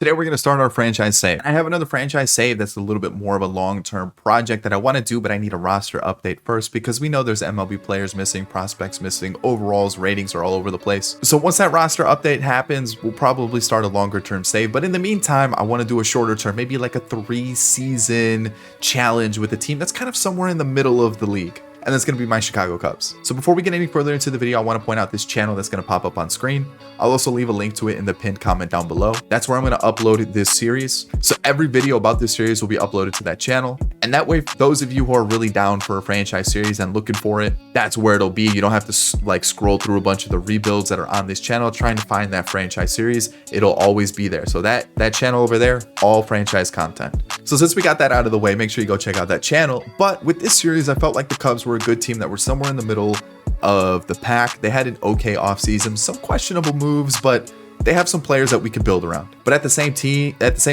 Today we're going to start our franchise save. I have another franchise save that's a little bit more of a long-term project that I want to do, but I need a roster update first because we know there's MLB players missing, prospects missing, overalls, ratings are all over the place. So once that roster update happens, we'll probably start a longer term save. But in the meantime, I want to do a shorter term, maybe like a 3-season challenge with a team that's kind of somewhere in the middle of the league. And that's going to be my Chicago Cubs. So before we get any further into the video, I want to point out this channel that's going to pop up on screen. I'll also leave a link to it in the pinned comment down below. That's where I'm going to upload this series. So every video about this series will be uploaded to that channel. And that way, those of you who are really down for a franchise series and looking for it, that's where it'll be. You don't have to like scroll through a bunch of the rebuilds that are on this channel trying to find that franchise series. It'll always be there. So that channel over there, all franchise content. So since we got that out of the way, make sure you go check out that channel. But with this series, I felt like the Cubs were a good team that were somewhere in the middle of the pack. They had an okay offseason, some questionable moves, but they have some players that we can build around. But at the same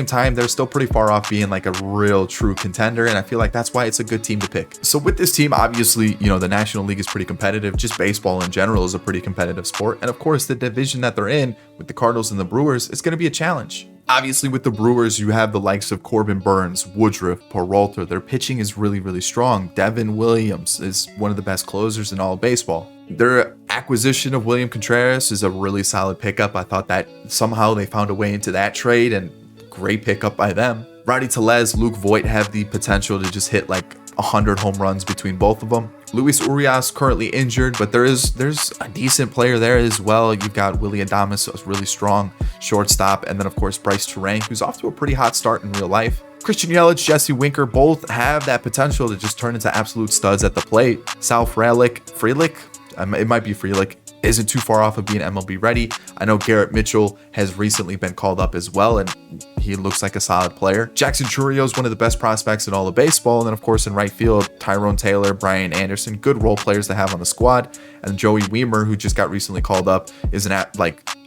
time, they're still pretty far off being like a real true contender. And I feel like that's why it's a good team to pick. So with this team, obviously, you know, the National League is pretty competitive. Just baseball in general is a pretty competitive sport. And of course, the division that they're in with the Cardinals and the Brewers is going to be a challenge. Obviously, with the Brewers, you have the likes of Corbin Burns, Woodruff, Peralta. Their pitching is really, really strong. Devin Williams is one of the best closers in all of baseball. Their acquisition of William Contreras is a really solid pickup. I thought that somehow they found a way into that trade, and great pickup by them. Rowdy Tellez, Luke Voit have the potential to just hit like 100 home runs between both of them. Luis Urias currently injured, but there's a decent player there as well. You've got Willy Adames, a really strong shortstop, and then of course Bryce Terang, who's off to a pretty hot start in real life. Christian Yelich, Jesse Winker both have that potential to just turn into absolute studs at the plate. Sal Frelick, it might be Frelick, isn't too far off of being MLB ready. I know Garrett Mitchell has recently been called up as well, and he looks like a solid player. Jackson Chourio is one of the best prospects in all of baseball. And then, of course, in right field, Tyrone Taylor, Brian Anderson, good role players to have on the squad. And Joey Weimer, who just got recently called up, is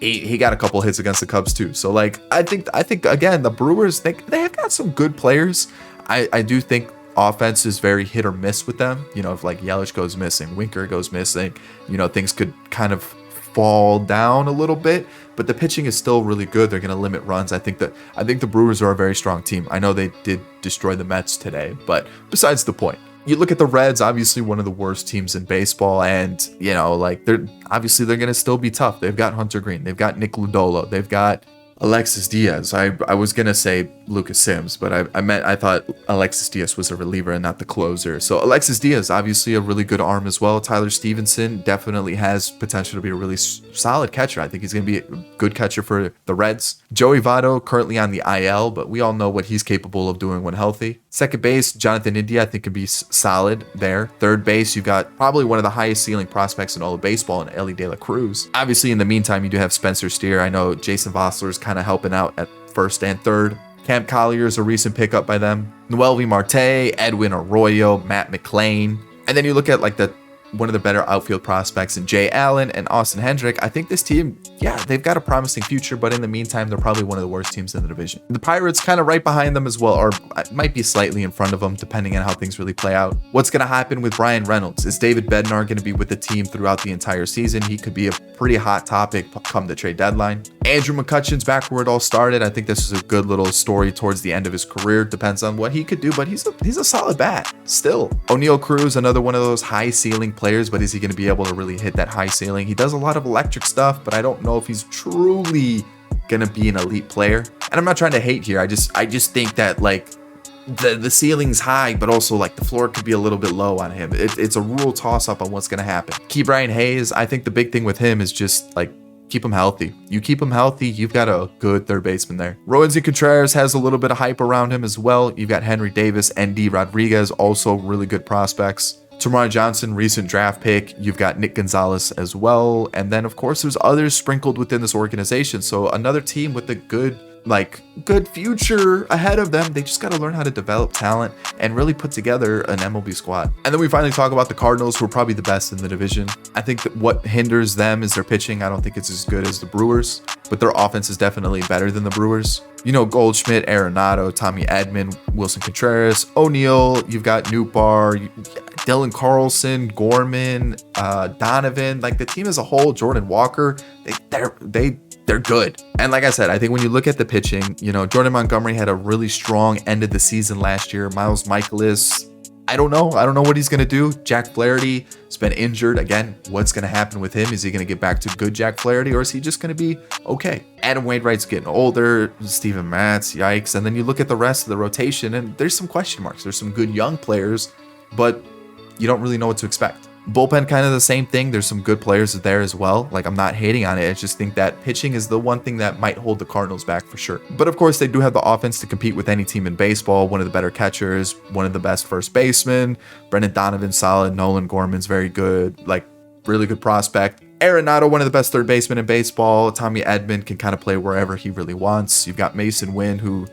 he got a couple hits against the Cubs too. So like, I think again, the Brewers, they have got some good players. I do think offense is very hit or miss with them. You know, if like Yelich goes missing, Winker goes missing, you know, things could kind of fall down a little bit, but the pitching is still really good. They're going to limit runs. I think the Brewers are a very strong team. I know they did destroy the Mets today, but besides the point. You look at the Reds, obviously one of the worst teams in baseball, and you know, like they're going to still be tough. They've got Hunter Green, they've got Nick Lodolo, they've got Alexis Diaz. I was gonna say Lucas Sims, but I thought Alexis Diaz was a reliever and not the closer. So Alexis Diaz, obviously a really good arm as well. Tyler Stevenson definitely has potential to be a really solid catcher. I think he's gonna be a good catcher for the Reds. Joey Votto currently on the IL, but we all know what he's capable of doing when healthy. Second base, Jonathan India, I think could be solid there. Third base, you've got probably one of the highest ceiling prospects in all of baseball in Elly De La Cruz. Obviously, in the meantime, you do have Spencer Steer. I know Jason Vossler's kind of helping out at first and third. Camp Collier is a recent pickup by them. Noelvi Marte, Edwin Arroyo, Matt McClain. And then you look at like one of the better outfield prospects in Jay Allen and Austin Hendrick. I think this team, yeah, they've got a promising future, but in the meantime, they're probably one of the worst teams in the division. The Pirates kind of right behind them as well, or might be slightly in front of them, depending on how things really play out. What's going to happen with Brian Reynolds? Is David Bednar going to be with the team throughout the entire season? He could be a pretty hot topic come the trade deadline. Andrew McCutchen's back where it all started. I think this is a good little story towards the end of his career. Depends on what he could do, but he's a solid bat still. O'Neal Cruz, another one of those high ceiling players, but is he going to be able to really hit that high ceiling? He does a lot of electric stuff, but I don't know if he's truly going to be an elite player. And I'm not trying to hate here. I just think that like the ceiling's high, but also like the floor could be a little bit low on him. It's a real toss up on what's going to happen. Ke'Bryan Hayes, I think the big thing with him is just like keep him healthy. You keep him healthy, you've got a good third baseman there. Roansy Contreras has a little bit of hype around him as well. You've got Henry Davis and D. Rodriguez, also really good prospects. Tamar Johnson, recent draft pick. You've got Nick Gonzalez as well. And then, of course, there's others sprinkled within this organization. So another team with a good future ahead of them. They just got to learn how to develop talent and really put together an MLB squad. And then we finally talk about the Cardinals, who are probably the best in the division. I think that what hinders them is their pitching. I don't think it's as good as the Brewers, but their offense is definitely better than the Brewers. You know, Goldschmidt, Arenado, Tommy Edman, Wilson Contreras, O'Neal. You've got Nootbaar, Dylan Carlson, Gorman, Donovan. Like the team as a whole, Jordan Walker, they they're good. And like I said, I think when you look at the pitching, you know, Jordan Montgomery had a really strong end of the season last year. Miles Michaelis, I don't know what he's going to do. Jack Flaherty has been injured. Again, what's going to happen with him? Is he going to get back to good Jack Flaherty, or is he just going to be okay? Adam Wainwright's getting older. Steven Matz, yikes. And then you look at the rest of the rotation, and there's some question marks. There's some good young players, but you don't really know what to expect. Bullpen, kind of the same thing. There's some good players there as well. Like, I'm not hating on it. I just think that pitching is the one thing that might hold the Cardinals back for sure. But of course, they do have the offense to compete with any team in baseball. One of the better catchers, one of the best first basemen. Brendan Donovan's solid. Nolan Gorman's very good. Like, really good prospect. Arenado, one of the best third basemen in baseball. Tommy Edman can kind of play wherever he really wants. You've got Mason Wynn, who...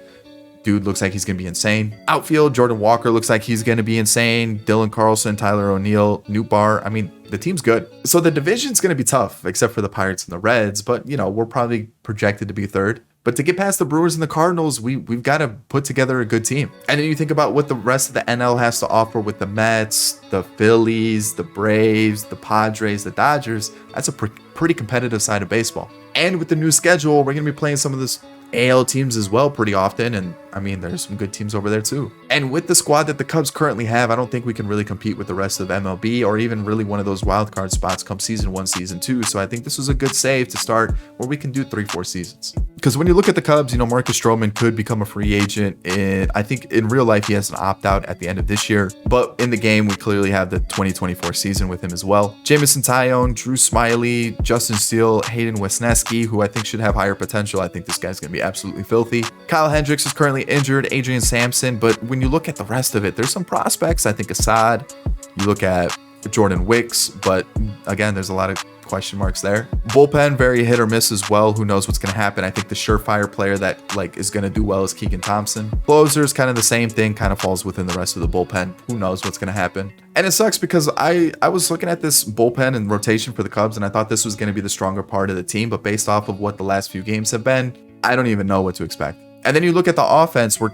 dude looks like he's going to be insane. Outfield, Jordan Walker looks like he's going to be insane. Dylan Carlson, Tyler O'Neill, Newt Barr. I mean, the team's good. So the division's going to be tough, except for the Pirates and the Reds. But, you know, we're probably projected to be third. But to get past the Brewers and the Cardinals, we've got to put together a good team. And then you think about what the rest of the NL has to offer with the Mets, the Phillies, the Braves, the Padres, the Dodgers. That's a pretty competitive side of baseball. And with the new schedule, we're going to be playing some of this AL teams as well pretty often, and I mean, there's some good teams over there too. And with the squad that the Cubs currently have, I don't think we can really compete with the rest of MLB or even really one of those wild card spots come season 1, season 2. So I think this was a good save to start where we can do 3-4 seasons. Because when you look at the Cubs, you know, Marcus Stroman could become a free agent. And I think in real life, he has an opt-out at the end of this year. But in the game, we clearly have the 2024 season with him as well. Jamison Tyone, Drew Smyly, Justin Steele, Hayden Wesneski, who I think should have higher potential. I think this guy's going to be absolutely filthy. Kyle Hendricks is currently injured, Adrian Sampson. But when you look at the rest of it, there's some prospects. I think Assad, you look at Jordan Wicks, but again, there's a lot of question marks there. Bullpen, very hit or miss as well. Who knows what's going to happen? I think the surefire player that like is going to do well is Keegan Thompson. Closers, kind of the same thing, kind of falls within the rest of the bullpen. Who knows what's going to happen? And it sucks because I was looking at this bullpen and rotation for the Cubs, and I thought this was going to be the stronger part of the team, but based off of what the last few games have been, I don't even know what to expect. And then you look at the offense, where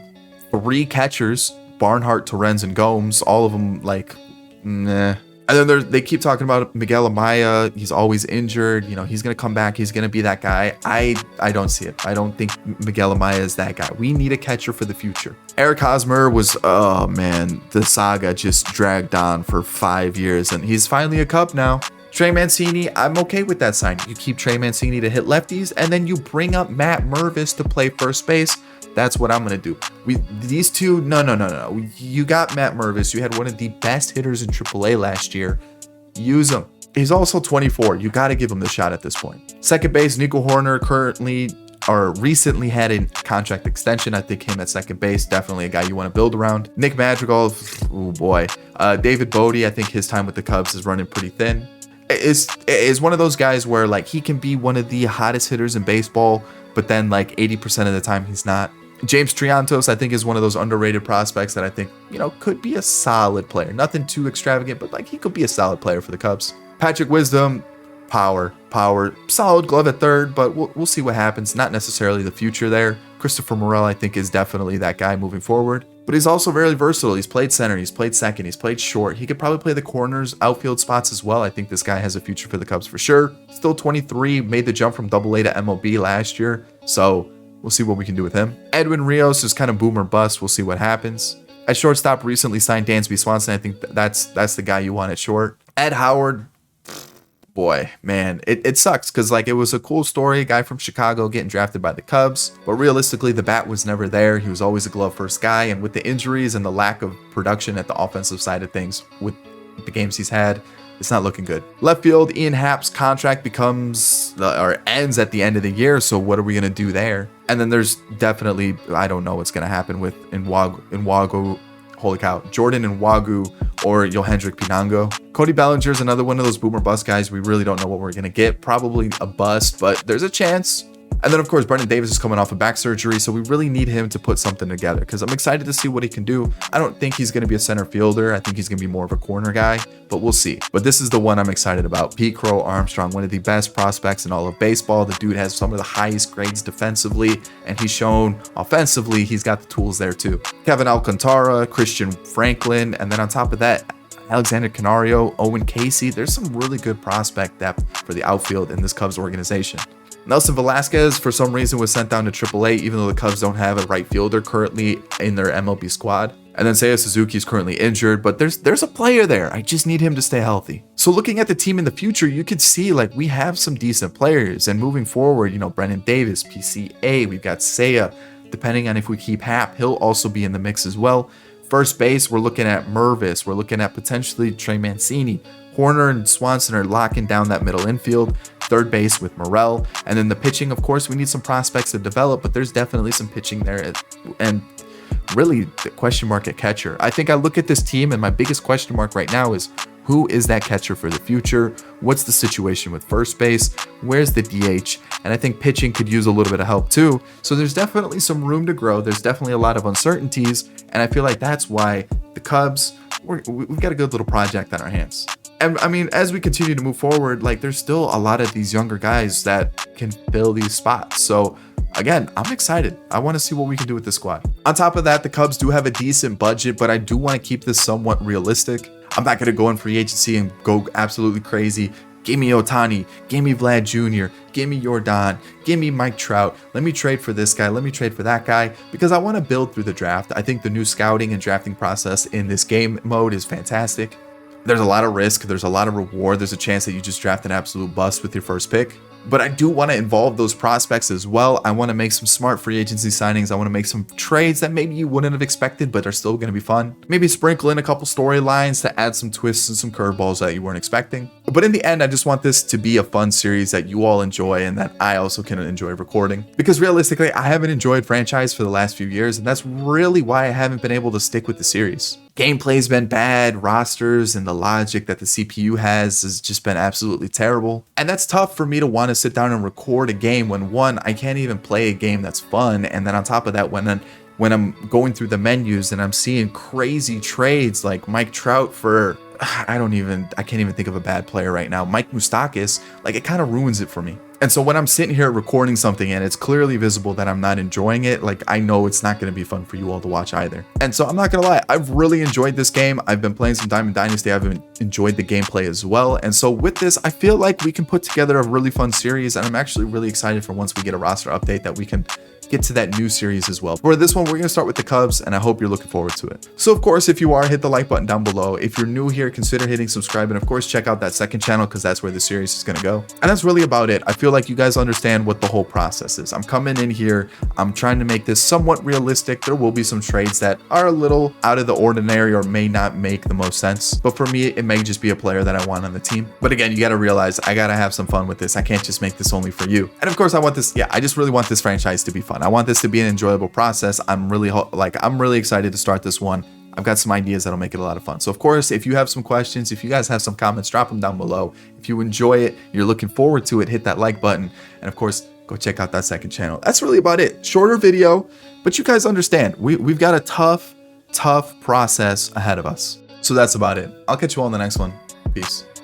3 catchers, Barnhart, Torrens, and Gomes, all of them like, nah. And then they keep talking about Miguel Amaya. He's always injured. You know, he's going to come back. He's going to be that guy. I don't see it. I don't think Miguel Amaya is that guy. We need a catcher for the future. Eric Hosmer was, oh man, the saga just dragged on for 5 years, and he's finally a Cub now. Trey Mancini, I'm okay with that sign. You keep Trey Mancini to hit lefties, and then you bring up Matt Mervis to play first base. That's what I'm going to do. These two, no. You got Matt Mervis. You had one of the best hitters in AAA last year. Use him. He's also 24. You got to give him the shot at this point. Second base, Nico Horner recently had a contract extension. I think him at second base, definitely a guy you want to build around. Nick Madrigal, oh boy. David Bodie, I think his time with the Cubs is running pretty thin. Is one of those guys where like he can be one of the hottest hitters in baseball, but then like 80% of the time he's not. James Triantos, I think, is one of those underrated prospects that I think, you know, could be a solid player. Nothing too extravagant, but like he could be a solid player for the Cubs. Patrick Wisdom, power, solid glove at third, but we'll see what happens. Not necessarily the future there. Christopher Morel, I think, is definitely that guy moving forward. But he's also very versatile. He's played center, he's played second, he's played short. He could probably play the corners, outfield spots as well. I think this guy has a future for the Cubs for sure. Still 23, made the jump from AA to MLB last year. So we'll see what we can do with him. Edwin Rios is kind of boom or bust. We'll see what happens. At shortstop, recently signed Dansby Swanson. I think that's the guy you want at short. Ed Howard, boy, man, it sucks because like it was a cool story, guy from Chicago getting drafted by the Cubs, but realistically the bat was never there. He was always a glove first guy, and with the injuries and the lack of production at the offensive side of things with the games he's had, it's not looking good. Left field, Ian Happ's contract ends at the end of the year, so what are we going to do there? And then there's definitely, I don't know what's going to happen with Nwagu, holy cow, Jordan Nwagu or Yohendrick Pinango. Cody Bellinger is another one of those boomer bust guys. We really don't know what we're going to get. Probably a bust, but there's a chance. And then, of course, Brendan Davis is coming off of back surgery, so we really need him to put something together because I'm excited to see what he can do. I don't think he's going to be a center fielder. I think he's going to be more of a corner guy, but we'll see. But this is the one I'm excited about. Pete Crow Armstrong, one of the best prospects in all of baseball. The dude has some of the highest grades defensively, and he's shown offensively he's got the tools there too. Kevin Alcantara, Christian Franklin, and then on top of that, Alexander Canario, Owen Casey. There's some really good prospect depth for the outfield in this Cubs organization. Nelson Velasquez, for some reason, was sent down to AAA, even though the Cubs don't have a right fielder currently in their MLB squad. And then Seiya Suzuki is currently injured, but there's a player there. I just need him to stay healthy. So looking at the team in the future, you could see like we have some decent players. And moving forward, you know, Brennan Davis, PCA, we've got Seiya. Depending on if we keep Happ, he'll also be in the mix as well. First base, we're looking at Mervis. We're looking at potentially Trey Mancini. Horner and Swanson are locking down that middle infield. Third base with Morel. And then the pitching, of course, we need some prospects to develop, but there's definitely some pitching there. And really, the question mark at catcher. I think I look at this team, and my biggest question mark right now is, who is that catcher for the future? What's the situation with first base? Where's the DH? And I think pitching could use a little bit of help too. So there's definitely some room to grow. There's definitely a lot of uncertainties. And I feel like that's why the Cubs, we've got a good little project on our hands. And I mean, as we continue to move forward, like there's still a lot of these younger guys that can fill these spots. So again, I'm excited. I want to see what we can do with this squad. On top of that, the Cubs do have a decent budget, but I do want to keep this somewhat realistic. I'm not going to go in free agency and go absolutely crazy. Give me Ohtani, give me Vlad Jr., give me Yordan, give me Mike Trout. Let me trade for this guy, let me trade for that guy, because I want to build through the draft. I think the new scouting and drafting process in this game mode is fantastic. There's a lot of risk, there's a lot of reward, there's a chance that you just draft an absolute bust with your first pick. But I do want to involve those prospects as well. I want to make some smart free agency signings. I want to make some trades that maybe you wouldn't have expected, but are still going to be fun. Maybe sprinkle in a couple storylines to add some twists and some curveballs that you weren't expecting. But in the end, I just want this to be a fun series that you all enjoy and that I also can enjoy recording. Because realistically, I haven't enjoyed franchise for the last few years, and that's really why I haven't been able to stick with the series. Gameplay's been bad, rosters and the logic that the CPU has just been absolutely terrible. And that's tough for me to want to sit down and record a game when, one, I can't even play a game that's fun. And then on top of that, when I'm going through the menus and I'm seeing crazy trades like Mike Trout for, I can't even think of a bad player right now, Mike Moustakas, like it kind of ruins it for me. And so when I'm sitting here recording something and it's clearly visible that I'm not enjoying it, like I know it's not going to be fun for you all to watch either. And so I'm not going to lie, I've really enjoyed this game. I've been playing some Diamond Dynasty. I've enjoyed the gameplay as well. And so with this, I feel like we can put together a really fun series. And I'm actually really excited for once we get a roster update that we can get to that new series as well. For this one, we're going to start with the Cubs, and I hope you're looking forward to it. So of course, if you are, hit the like button down below. If you're new here, consider hitting subscribe, and of course, check out that second channel because that's where the series is going to go. And that's really about it. I feel like you guys understand what the whole process is. I'm coming in here, I'm trying to make this somewhat realistic. There will be some trades that are a little out of the ordinary or may not make the most sense. But for me, it may just be a player that I want on the team. But again, you got to realize I got to have some fun with this. I can't just make this only for you. And of course, I want this, I just really want this franchise to be fun. I want this to be an enjoyable process. I'm really excited to start this one. I've got some ideas that'll make it a lot of fun. So of course, if you have some questions, if you guys have some comments, drop them down below. If you enjoy it, you're looking forward to it, hit that like button. And of course, go check out that second channel. That's really about it. Shorter video, but you guys understand. We've got a tough process ahead of us. So that's about it. I'll catch you all in the next one. Peace.